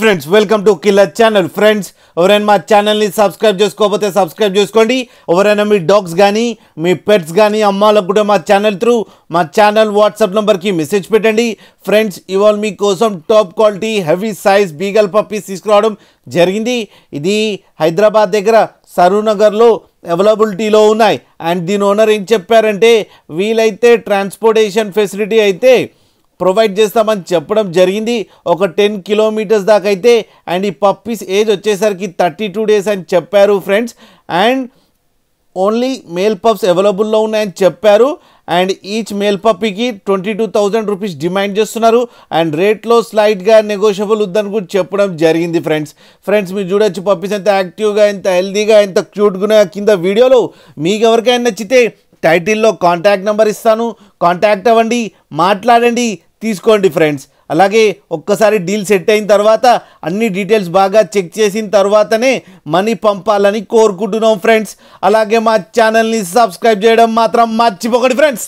Friends welcome to killer channel. Friends ఎవరైనా మా ఛానల్ని సబ్స్క్రైబ్ చేసుకోకపోతే సబ్స్క్రైబ్ చేసుకోండి. ఎవరైనా మీ డాగ్స్ కానీ మీ పెట్స్ కానీ అమ్మాలకు కూడా మా ఛానల్ త్రూ మా ఛానల్ వాట్సాప్ నెంబర్కి మెసేజ్ పెట్టండి. ఫ్రెండ్స్ ఇవాళ మీకోసం top quality heavy size beagle puppies తీసుకురావడం జరిగింది. ఇది హైదరాబాద్ దగ్గర సరూనగర్లో అవైలబిలిటీలో ఉన్నాయి. అండ్ దీని ఓనర్ ఏం చెప్పారంటే వీలైతే ట్రాన్స్పోర్టేషన్ ఫెసిలిటీ అయితే ప్రొవైడ్ చేస్తామని చెప్పడం జరిగింది. ఒక 10 కిలోమీటర్స్ దాకా అయితే. అండ్ ఈ పప్పీస్ ఏజ్ వచ్చేసరికి 32 డేస్ అని చెప్పారు friends. And only male pups అవైలబుల్లో ఉన్నాయని చెప్పారు. అండ్ ఈచ్ మేల్ పప్పీకి 22,000 రూపీస్ డిమాండ్ చేస్తున్నారు. అండ్ రేట్లో స్లైట్గా నెగోషియబుల్ ఉందని కూడా చెప్పడం జరిగింది ఫ్రెండ్స్ మీరు చూడొచ్చు పప్పీస్ ఎంత యాక్టివ్గా, ఎంత హెల్దీగా, ఎంత క్యూట్గా కింద వీడియోలో. మీకు ఎవరికైనా నచ్చితే టైటిల్లో కాంటాక్ట్ నెంబర్ ఇస్తాను, కాంటాక్ట్ అవ్వండి, మాట్లాడండి, తీసుకోండి ఫ్రెండ్స్. అలాగే ఒక్కసారి డీల్ సెట్ అయిన తర్వాత అన్ని డీటెయిల్స్ బాగా చెక్ చేసిన తర్వాతనే మనీ పంపాలని కోరుకుంటున్నాం ఫ్రెండ్స్. అలాగే మా ఛానల్ని సబ్స్క్రైబ్ చేయడం మాత్రం మర్చిపోకండి ఫ్రెండ్స్.